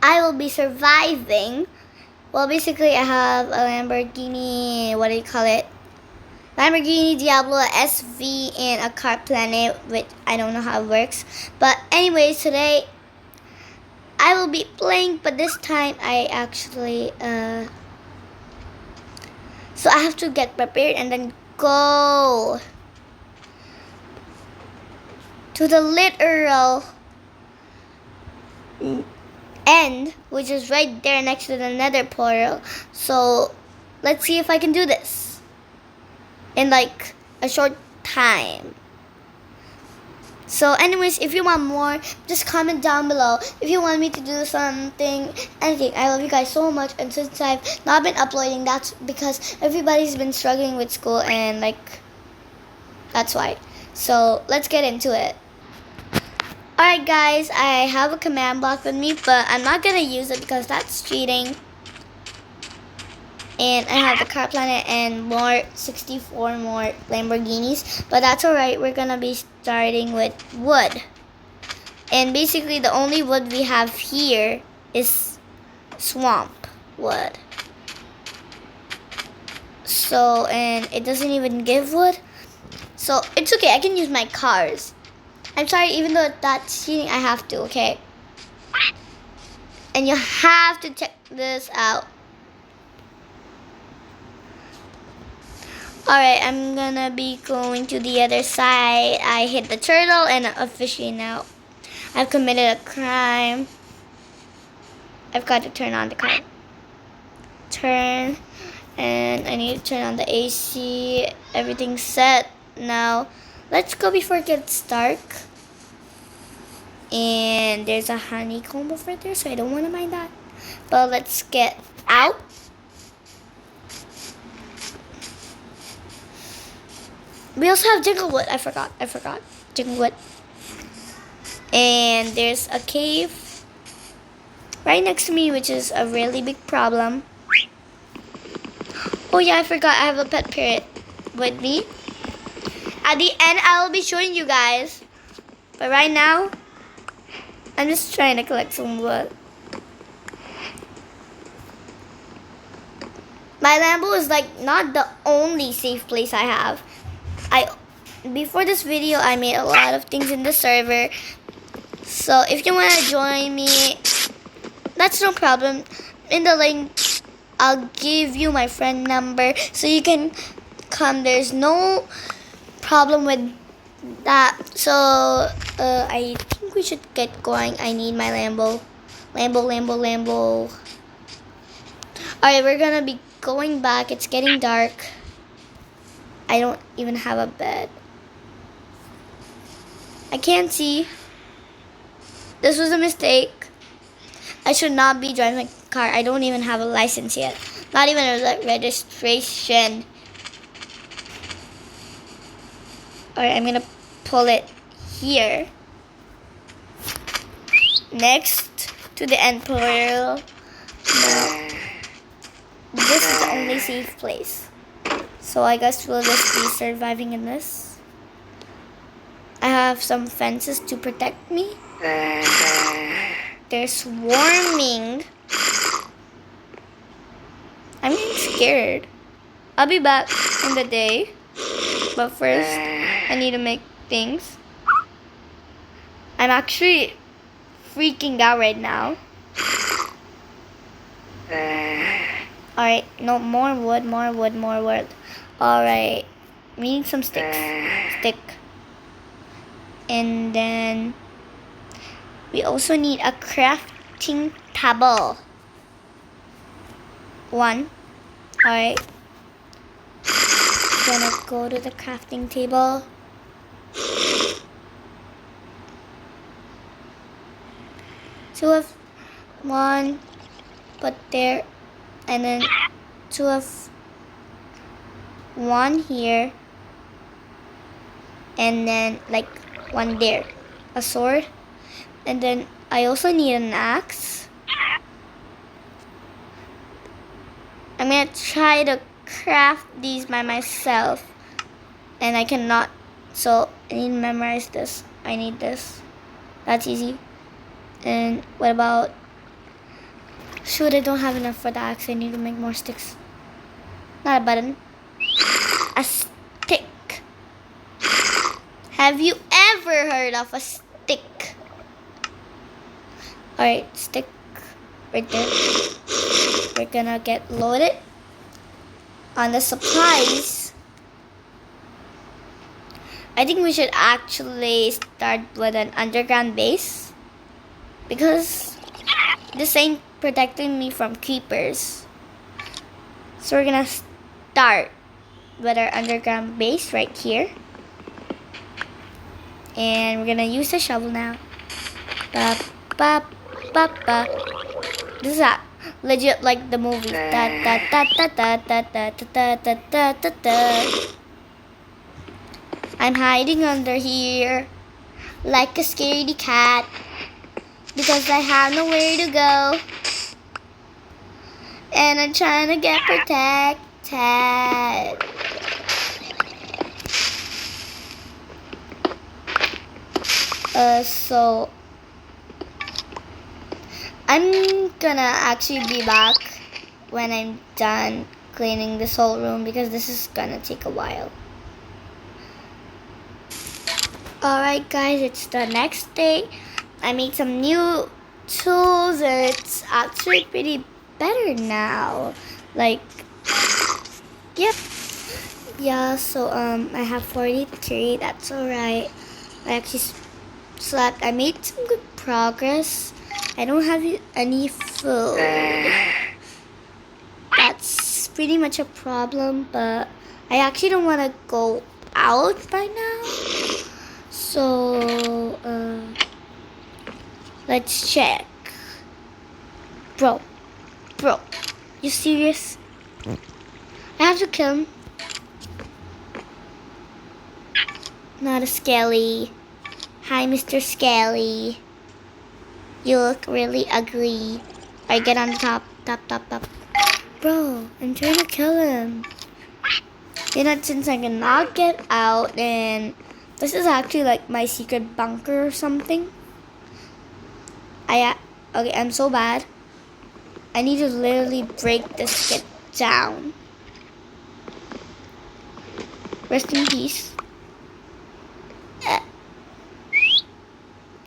I will be surviving. Well, basically, I have a Lamborghini, what do you call it? Lamborghini Diablo SV and a car planet, which I don't know how it works. But anyways, today I will be playing, but this time I actually, so I have to get prepared and then go to the literal end, which is right there next to the nether portal. So let's see if I can do this in like a short time. So anyways, if you want more, just comment down below. If you want me to do something, anything. I love you guys so much. And since I've not been uploading, that's because everybody's been struggling with school and like, that's why. So let's get into it. Alright guys, I have a command block with me, but I'm not going to use it because that's cheating. And I have the car planet and more 64 more Lamborghinis. But that's alright, we're going to be starting with wood. And basically the only wood we have here is swamp wood. So, and it doesn't even give wood. So it's okay, I can use my cars. I'm sorry, even though that's cheating, I have to, okay? And you have to check this out. Alright, I'm gonna be going to the other side. I hit the turtle and officially now I've committed a crime. I've got to turn on the car. Turn. And I need to turn on the AC. Everything's set now. Let's go before it gets dark. And there's a honeycomb over there, so I don't want to mind that. But let's get out. We also have jinglewood. I forgot. Jinglewood. And there's a cave right next to me, which is a really big problem. Oh yeah, I forgot I have a pet parrot with me. At the end, I will be showing you guys. But right now, I'm just trying to collect some wood. My Lambo is like not the only safe place I have. Before this video, I made a lot of things in the server. So if you want to join me, that's no problem. In the link, I'll give you my friend number so you can come. There's no problem with that. So I think we should get going. I need my Lambo. Lambo. Alright, we're gonna be going back. It's getting dark. I don't even have a bed. I can't see. This was a mistake. I should not be driving a car. I don't even have a license yet. Not even a registration. Alright, I'm gonna pull it here. Next to the end portal. Now, this is the only safe place. So I guess we'll just be surviving in this. I have some fences to protect me. They're swarming. I'm getting scared. I'll be back in the day. But first, I need to make things. I'm actually freaking out right now. Alright, no, more wood. Alright, we need some sticks. And then we also need a crafting table. 1. Alright. Gonna go to the crafting table. Two of 1, put there, and then 2 of 1 here, and then like 1 there, a sword, and then I also need an axe. I'm gonna try to craft these by myself, and I cannot, so I need to memorize this. I need this. That's easy. And what about Shoot, I don't have enough for the axe. I need to make more sticks. Not a button. A stick. Have you ever heard of a stick? Alright, stick right there. We're gonna get loaded on the supplies. I think we should actually start with an underground base, because this ain't protecting me from creepers. So we're gonna start with our underground base right here. And we're gonna use the shovel now. Ba, ba, ba, ba. This is legit like the movie. Da, da, da, da, da, da, da, da, da, da, da, da. I'm hiding under here like a scaredy cat because I have nowhere to go. And I'm trying to get protected. So I'm gonna actually be back when I'm done cleaning this whole room, because this is gonna take a while. Alright guys, it's the next day. I made some new tools and it's actually pretty better now. Like, yep. Yeah, so I have 43. That's alright. I actually slept. I made some good progress. I don't have any food. That's pretty much a problem, but I actually don't want to go out by now. So, let's check. Bro, you serious? I have to kill him. Not a Skelly. Hi, Mr. Skelly. You look really ugly. I get on the top. Bro, I'm trying to kill him. You know, since I cannot get out, and this is actually like my secret bunker or something. Okay, I'm so bad. I need to literally break this shit down. Rest in peace.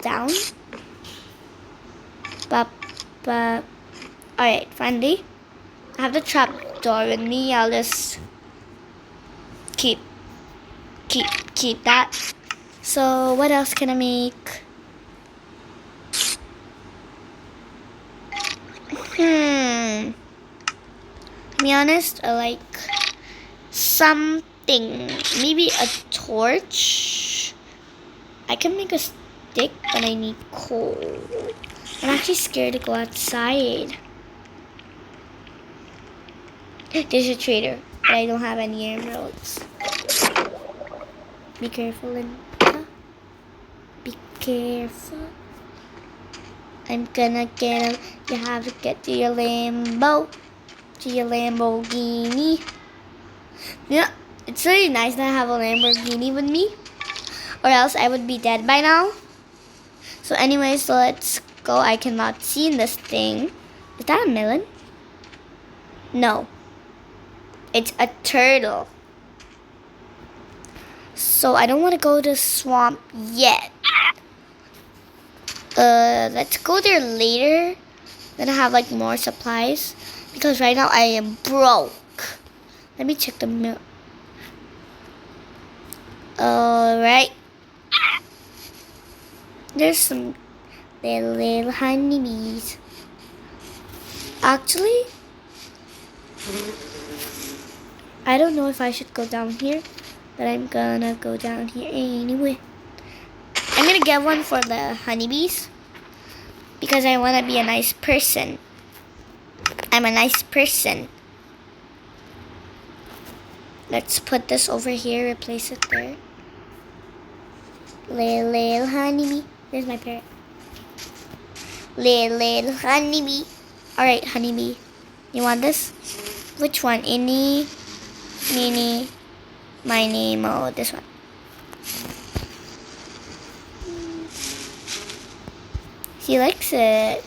Down. Alright, finally. I have the trap door with me. I'll just keep that. So what else can I make? To be honest, I like something. Maybe a torch. I can make a stick, but I need coal. I'm actually scared to go outside. There's a trader, but I don't have any emeralds. Be careful, Linda. Be careful. I'm gonna get him. You have to get to your Lamborghini. Yeah, it's really nice that I have a Lamborghini with me, or else I would be dead by now. So anyways, so let's go. I cannot see in this thing. Is that a melon? No. It's a turtle. So I don't want to go to the swamp yet. Let's go there later. Then I have like more supplies, because right now I am broke. Let me check the mirror. Alright. There's some little honeybees. Actually, I don't know if I should go down here, but I'm gonna go down here anyway. I'm gonna get one for the honeybees, because I wanna be a nice person. I'm a nice person. Let's put this over here, replace it there. Little honeybee. There's my parrot. Little honeybee. Alright, honeybee. You want this? Which one? Any, mini, miny, mo. This one. He likes it.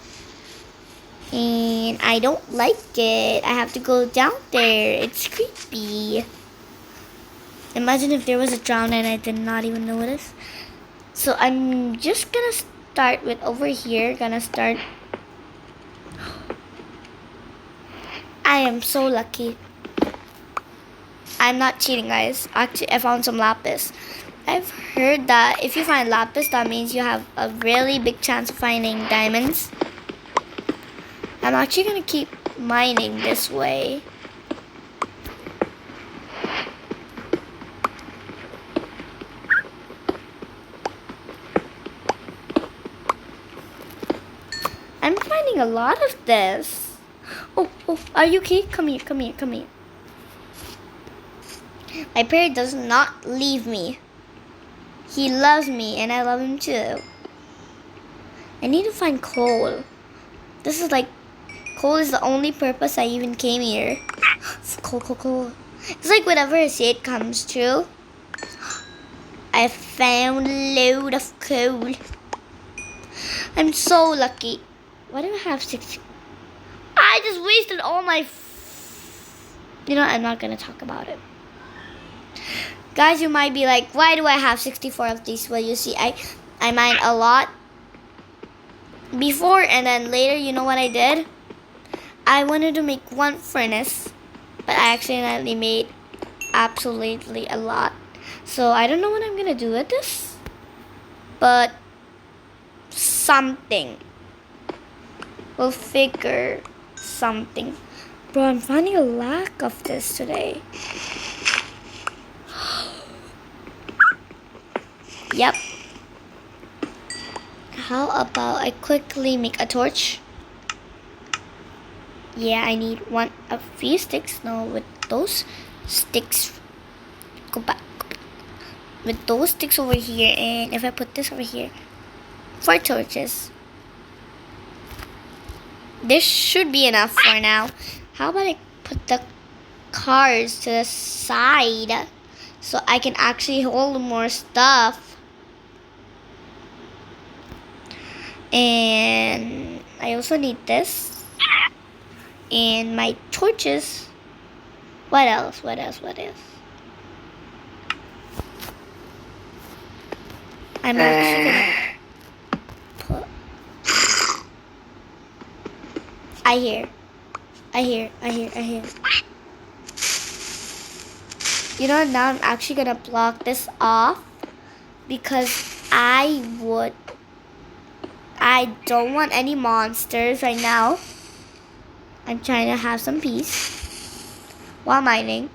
And I don't like it. I have to go down there. It's creepy. Imagine if there was a drown and I did not even notice. So I'm just gonna start with over here. Gonna start. I am so lucky. I'm not cheating, guys. Actually, I found some lapis. I've heard that if you find lapis, that means you have a really big chance of finding diamonds. I'm actually gonna keep mining this way. I'm finding a lot of this. Oh, are you okay? Come here, come here, come here. My parrot does not leave me. He loves me and I love him too. I need to find coal. This is like, coal is the only purpose I even came here. Coal. It's like whatever I say it comes true. I found a load of coal. I'm so lucky. Why do I have 6? I just wasted all my... You know, I'm not going to talk about it. Guys, you might be like, why do I have 64 of these? Well, you see, I mined a lot before, and then later, you know what I did? I wanted to make one furnace, but I accidentally made absolutely a lot. So I don't know what I'm gonna do with this, but something. We'll figure something. Bro, I'm finding a lack of this today. Yep. How about I quickly make a torch? Yeah, I need a few sticks. No, with those sticks, go back. With those sticks over here, and if I put this over here, 4 torches. This should be enough for now. How about I put the cars to the side so I can actually hold more stuff. And I also need this. And my torches. What else? I'm actually gonna put... I hear. You know, now I'm actually gonna block this off because I don't want any monsters right now. I'm trying to have some peace while mining.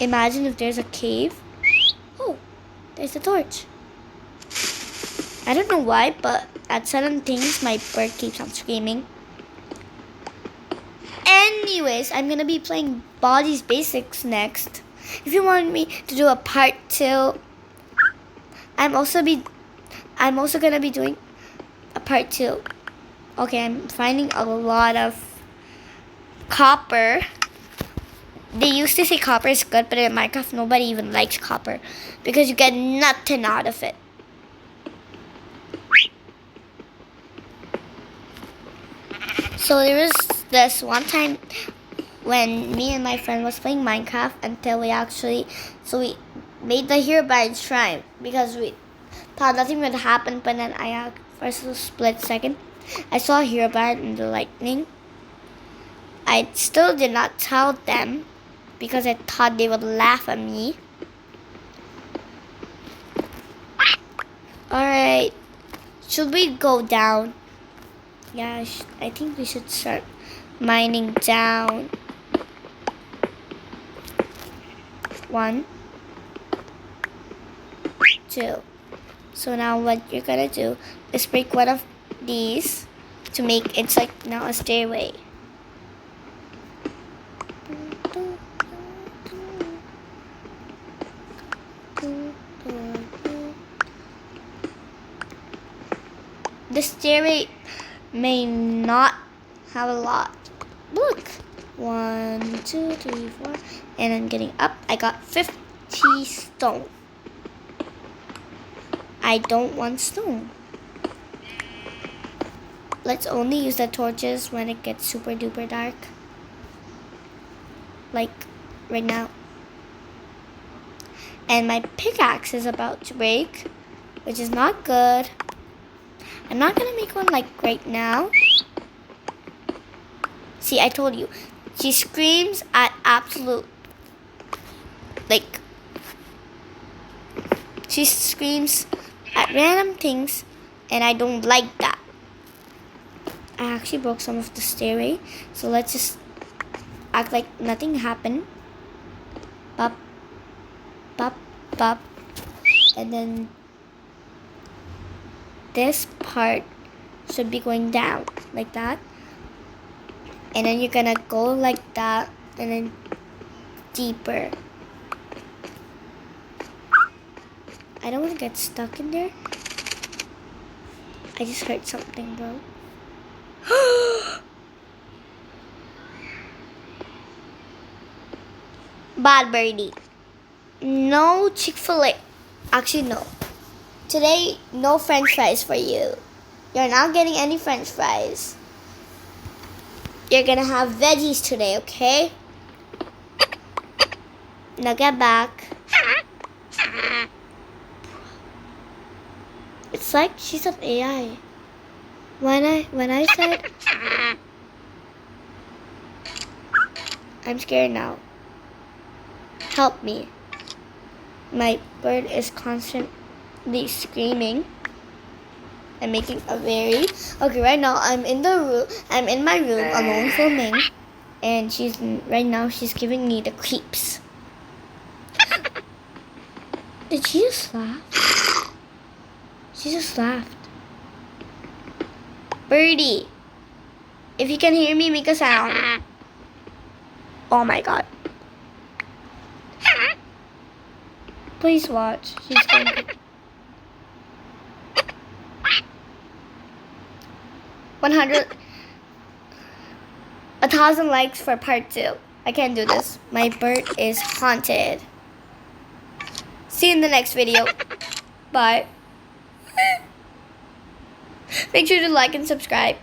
Imagine if there's a cave. Oh, there's a torch. I don't know why, but at certain things, my bird keeps on screaming. Anyways, I'm gonna be playing Body's Basics next. If you want me to do a part 2, I'm also gonna be doing a part 2. Okay, I'm finding a lot of copper. They used to say copper is good, but in Minecraft, nobody even likes copper because you get nothing out of it. So there was this one time when me and my friend was playing Minecraft until we made the Herobrine shrine because we thought nothing would happen, but then for a split second, I saw Herobrine in the lightning. I still did not tell them because I thought they would laugh at me. Alright, should we go down? Yeah, I think we should start mining down. 1, 2. So now what you're gonna do is break one of these to make it's like now a stairway. The stairway may not have a lot. Look, 1, 2, 3, 4, and I'm getting up. I got 50 stone. I don't want stone. let's only use the torches when it gets super duper dark. Like right now. And my pickaxe is about to break, which is not good. I'm not gonna make one like right now. See, I told you. She screams at absolute, like, she screams at random things, and I don't like that. I actually broke some of the stairway, so let's just act like nothing happened. Pop, pop, pop, and then this part should be going down like that, and then you're gonna go like that, and then deeper. I don't want to get stuck in there. I just heard something, bro. Bad birdie. No Chick-fil-A. Actually, no. Today, no French fries for you. You're not getting any French fries. You're gonna have veggies today, okay? Now get back. It's like she's an AI. When I said, I'm scared now. Help me. My bird is constantly screaming and making a very... Okay, right now I'm in the room. I'm in my room alone filming, and right now she's giving me the creeps. Did she just laugh? She just laughed. Birdie, if you can hear me, make a sound. Oh my god. Please watch. She's going to... 1,000 likes for part 2. I can't do this. My bird is haunted. See you in the next video. Bye. Make sure to like and subscribe.